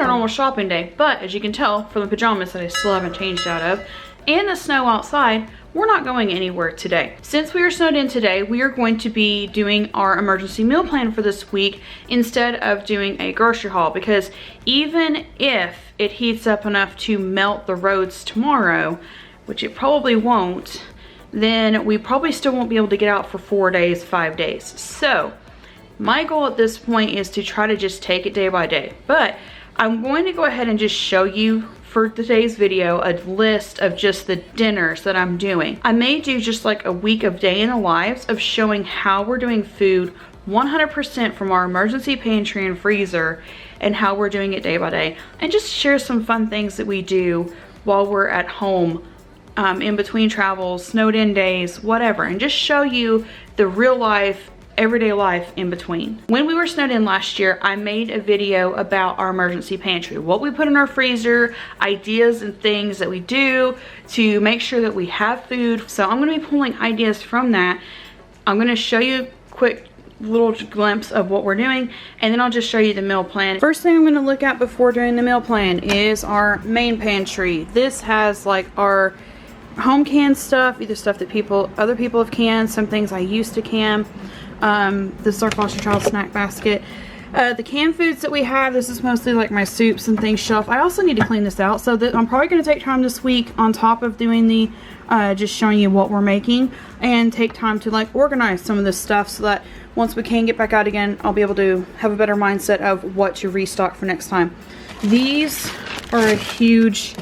our normal shopping day, but as you can tell from the pajamas that I still haven't changed out of, and the snow outside, we're not going anywhere today. Since we are snowed in today, we are going to be doing our emergency meal plan for this week instead of doing a grocery haul, because even if it heats up enough to melt the roads tomorrow, which it probably won't, then we probably still won't be able to get out for 4 days, 5 days. So my goal at this point is to try to just take it day by day. But I'm going to go ahead and just show you for today's video a list of just the dinners that I'm doing. I may do just like a week of day in the lives of showing how we're doing food 100% from our emergency pantry and freezer, and how we're doing it day by day, and just share some fun things that we do while we're at home, in between travels, snowed in days, whatever, and just show you the real life, everyday life in between. When we were snowed in last year, I made a video about our emergency pantry, what we put in our freezer, ideas and things that we do to make sure that we have food. So I'm going to be pulling ideas from that. I'm going to show you a quick little glimpse of what we're doing, and then I'll just show you the meal plan. First thing I'm going to look at before doing the meal plan is our main pantry. This has like our home canned stuff, either stuff that other people have canned, some things I used to can. This is our foster child snack basket. The canned foods that we have, this is mostly like my soups and things shelf. I also need to clean this out, so that I'm probably going to take time this week on top of doing the just showing you what we're making, and take time to like organize some of this stuff so that once we can get back out again, I'll be able to have a better mindset of what to restock for next time. These are a huge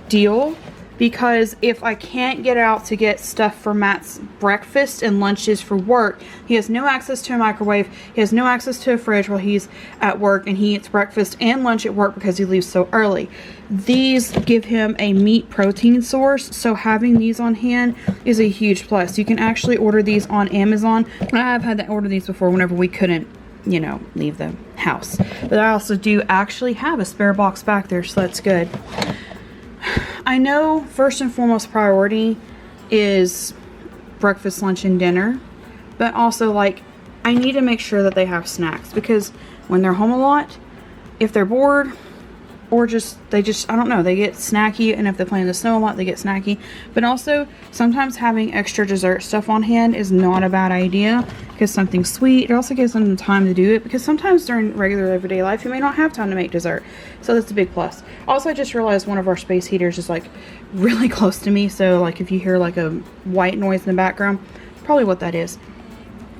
deal, because if I can't get out to get stuff for Matt's breakfast and lunches for work, he has no access to a microwave, he has no access to a fridge while he's at work, and he eats breakfast and lunch at work because he leaves so early. These give him a meat protein source, so having these on hand is a huge plus. You can actually order these on Amazon. I've had to order these before whenever we couldn't, you know, leave the house. But I also do actually have a spare box back there, so that's good. I know first and foremost priority is breakfast, lunch, and dinner, but also like I need to make sure that they have snacks, because when they're home a lot, if they're bored or they just I don't know, they get snacky, and if they play in the snow a lot, they get snacky. But also sometimes having extra dessert stuff on hand is not a bad idea, because something sweet, it also gives them the time to do it, because sometimes during regular everyday life you may not have time to make dessert, so that's a big plus. Also, I just realized one of our space heaters is like really close to me, so like if you hear like a white noise in the background, probably what that is.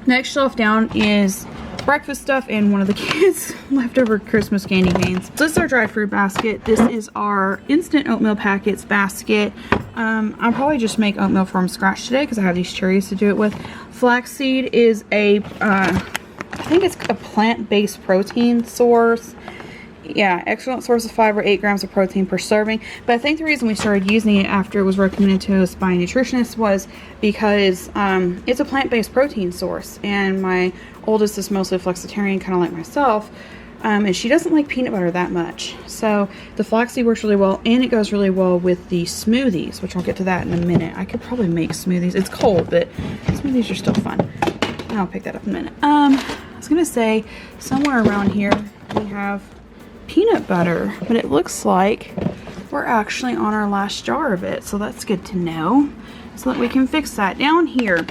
Next shelf down is breakfast stuff and one of the kids' leftover Christmas candy canes. So this is our dried fruit basket. This is our instant oatmeal packets basket. I'll probably just make oatmeal from scratch today because I have these cherries to do it with. Flaxseed is a, I think it's a plant-based protein source. Yeah, excellent source of fiber, 8 grams of protein per serving. But I think the reason we started using it after it was recommended to us by nutritionists was because it's a plant-based protein source, and my oldest is mostly flexitarian, kind of like myself, and she doesn't like peanut butter that much. So the flaxseed works really well, and it goes really well with the smoothies, which I'll get to that in a minute. I could probably make smoothies. It's cold, but smoothies are still fun. I'll pick that up in a minute. I was gonna say somewhere around here we have peanut butter, but it looks like we're actually on our last jar of it, so that's good to know, so that we can fix that. Down here,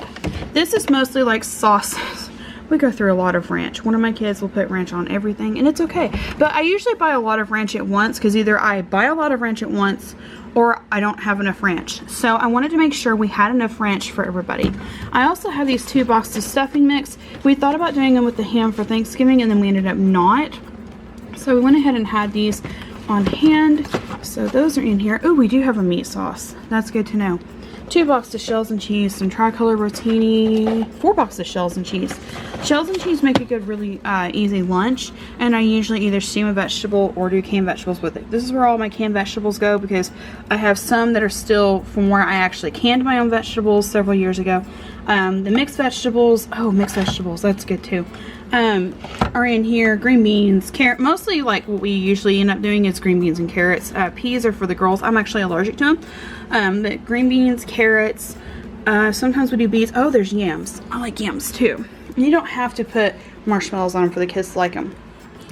this is mostly like sauces. We go through a lot of ranch. One of my kids will put ranch on everything, and it's okay, but I usually buy a lot of ranch at once, because either I buy a lot of ranch at once or I don't have enough ranch. So I wanted to make sure we had enough ranch for everybody. I also have these 2 boxes of stuffing mix. We thought about doing them with the ham for Thanksgiving, and then we ended up not. So we went ahead and had these on hand. So those are in here. Oh, we do have a meat sauce. That's good to know. 2 boxes of shells and cheese, some tricolor rotini, 4 boxes of shells and cheese. Shells and cheese make a good, really easy lunch, and I usually either steam a vegetable or do canned vegetables with it. This is where all my canned vegetables go, because I have some that are still from where I actually canned my own vegetables several years ago. The mixed vegetables, mixed vegetables, that's good too. Are in here. Green beans, carrot, mostly like what we usually end up doing is green beans and carrots. Peas are for the girls. I'm actually allergic to them. But green beans, carrots, sometimes we do beets. Oh, there's yams. I like yams too. You don't have to put marshmallows on them for the kids to like them.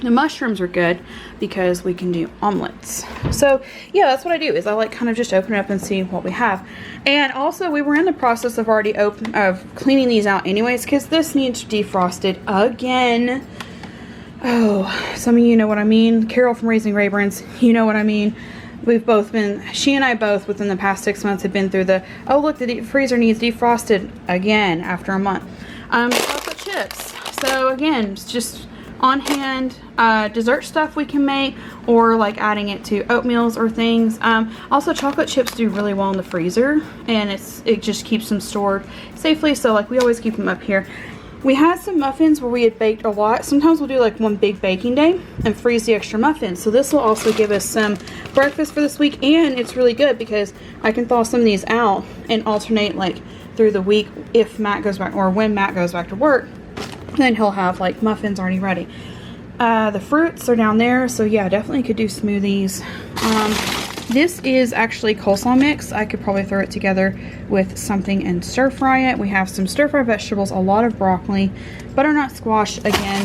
The mushrooms are good because we can do omelets. So yeah, that's what I do, is I like kind of just open it up and see what we have. And also we were in the process of cleaning these out anyways, because this needs defrosted again. Oh, some of you know what I mean. Carol from Raising Rayburns, you know what I mean. We've both been, she and I both within the past 6 months have been through the, oh look, the deep freezer needs defrosted again after a month. Chocolate chips. So again, it's just on hand dessert stuff we can make, or like adding it to oatmeals or things. Also chocolate chips do really well in the freezer, and it just keeps them stored safely, so like we always keep them up here. We had some muffins where we had baked a lot. Sometimes we'll do like one big baking day and freeze the extra muffins. So this will also give us some breakfast for this week, and it's really good because I can thaw some of these out and alternate like through the week if Matt goes back, or when Matt goes back to work. Then he'll have like muffins already ready. The fruits are down there, so yeah, definitely could do smoothies. This is actually coleslaw mix. I could probably throw it together with something and stir fry it. We have some stir fry vegetables, a lot of broccoli, butternut squash again,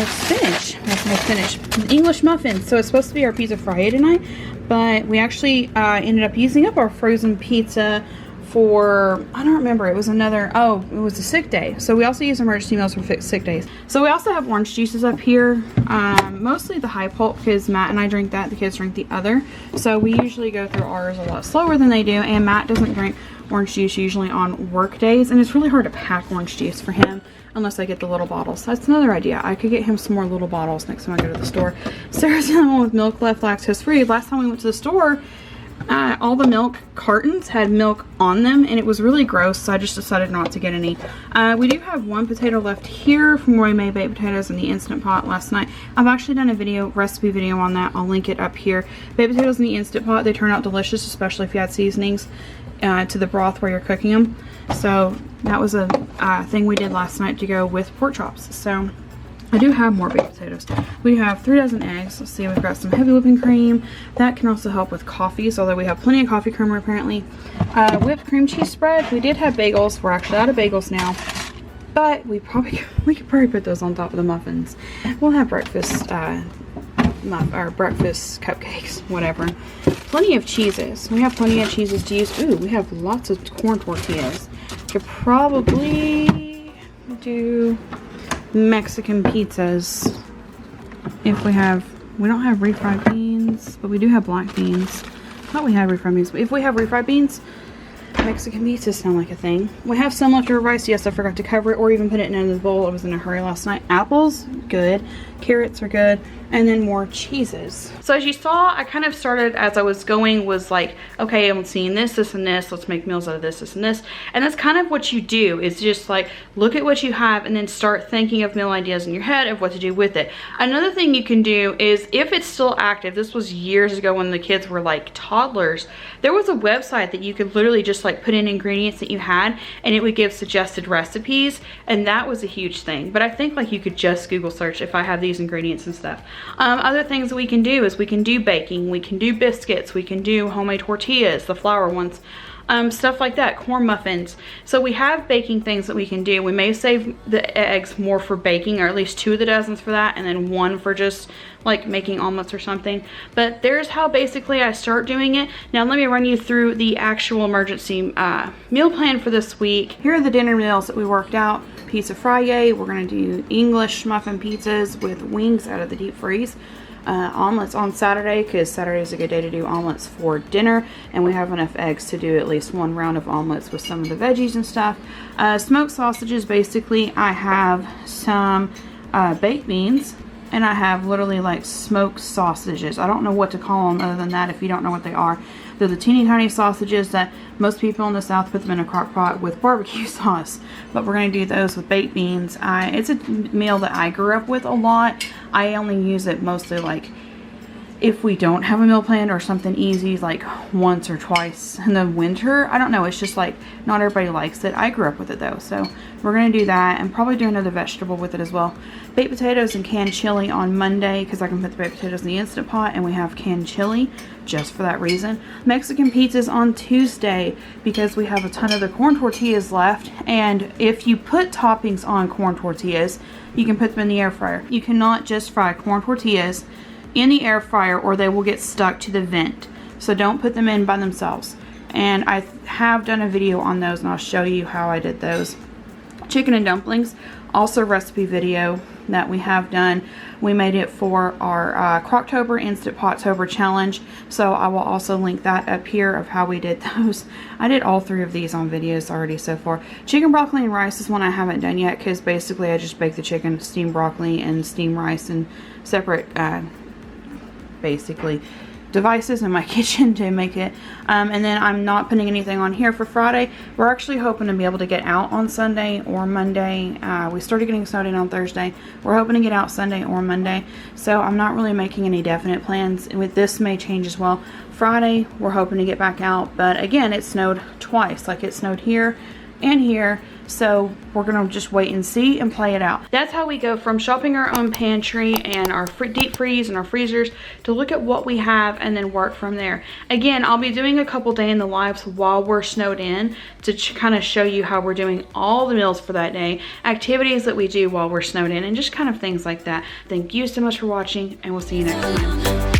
spinach. That's my spinach. English muffins. So it's supposed to be our pizza Friday tonight, but we actually ended up using up our frozen pizza for, I don't remember, it was another, oh, it was a sick day. So we also use emergency meals for sick days. So we also have orange juices up here, mostly the high pulp because Matt and I drink that, the kids drink the other. So we usually go through ours a lot slower than they do, and Matt doesn't drink orange juice usually on work days, and it's really hard to pack orange juice for him unless I get the little bottles. So that's another idea. I could get him some more little bottles next time I go to the store. Sarah's the only one with milk left, lactose free. Last time we went to the store, all the milk cartons had milk on them, and it was really gross, so I just decided not to get any. We do have one potato left here from where we made baked potatoes in the Instant Pot last night. I've actually done a recipe video on that. I'll link it up here. Baked potatoes in the Instant Pot, they turn out delicious, especially if you add seasonings to the broth where you're cooking them. So that was a thing we did last night to go with pork chops. So I do have more baked potatoes. We have 3 dozen eggs. Let's see, we've got some heavy whipping cream. That can also help with coffees, although we have plenty of coffee creamer apparently. Whipped cream cheese spread. We did have bagels. We're actually out of bagels now, but we could probably put those on top of the muffins. We'll have breakfast, breakfast cupcakes, whatever. Plenty of cheeses. We have plenty of cheeses to use. Ooh, we have lots of corn tortillas. Could probably do Mexican pizzas if we don't have refried beans, but we do have black beans. I thought we had refried beans, but if we have refried beans, Mexican pizzas sound like a thing. We have some leftover rice. Yes, I forgot to cover it or even put it in the bowl. I was in a hurry last night. Apples, good. Carrots are good. And then more cheeses. So as you saw, I kind of started as I was going, was like, okay, I'm seeing this, this, and this. Let's make meals out of this, this, and this. And that's kind of what you do, is just like, look at what you have and then start thinking of meal ideas in your head of what to do with it. Another thing you can do is, if it's still active, this was years ago when the kids were like toddlers, there was a website that you could literally just like put in ingredients that you had, and it would give suggested recipes, and that was a huge thing. But I think like you could just Google search, if I have these ingredients and stuff. Other things that we can do is we can do baking, we can do biscuits, we can do homemade tortillas, the flour ones, stuff like that, corn muffins. So we have baking things that we can do. We may save the eggs more for baking, or at least 2 of the dozens for that, and then 1 for just like making omelets or something. But there's how basically I start doing it. Now let me run you through the actual emergency meal plan for this week. Here are the dinner meals that we worked out. Pizza Friday, we're gonna do English muffin pizzas with wings out of the deep freeze. Omelets on Saturday, because Saturday is a good day to do omelets for dinner, and we have enough eggs to do at least 1 round of omelets with some of the veggies and stuff. Smoked sausages, basically I have some baked beans, and I have literally like smoked sausages. I don't know what to call them other than that if you don't know what they are. They're the teeny tiny sausages that most people in the South put them in a crock pot with barbecue sauce. But we're going to do those with baked beans. It's a meal that I grew up with a lot. I only use it mostly like if we don't have a meal plan or something easy like once or twice in the winter. I don't know, it's just like not everybody likes it. I grew up with it though, so we're gonna do that and probably do another vegetable with it as well. Baked potatoes and canned chili on Monday because I can put the baked potatoes in the Instant Pot, and we have canned chili just for that reason. Mexican pizzas on Tuesday because we have a ton of the corn tortillas left, and if you put toppings on corn tortillas, you can put them in the air fryer. You cannot just fry corn tortillas in the air fryer or they will get stuck to the vent. So don't put them in by themselves. And I have done a video on those, and I'll show you how I did those. Chicken and dumplings, also recipe video that we have done. We made it for our Croctober Instant Pottober challenge, so I will also link that up here of how we did those. I did all 3 of these on videos already so far. Chicken broccoli and rice is one I haven't done yet because basically I just bake the chicken, steam broccoli, and steam rice in separate basically devices in my kitchen to make it. And then I'm not putting anything on here for Friday. We're actually hoping to be able to get out on Sunday or Monday. We started getting snowed in on Thursday. We're hoping to get out Sunday or Monday. So I'm not really making any definite plans. And with this may change as well. Friday, we're hoping to get back out. But again, it snowed twice. Like it snowed here and here. So we're gonna just wait and see and play it out. That's how we go from shopping our own pantry and our deep freeze and our freezers to look at what we have and then work from there. Again, I'll be doing a couple day in the lives while we're snowed in to kind of show you how we're doing all the meals for that day, activities that we do while we're snowed in, and just kind of things like that. Thank you so much for watching, and we'll see you next time.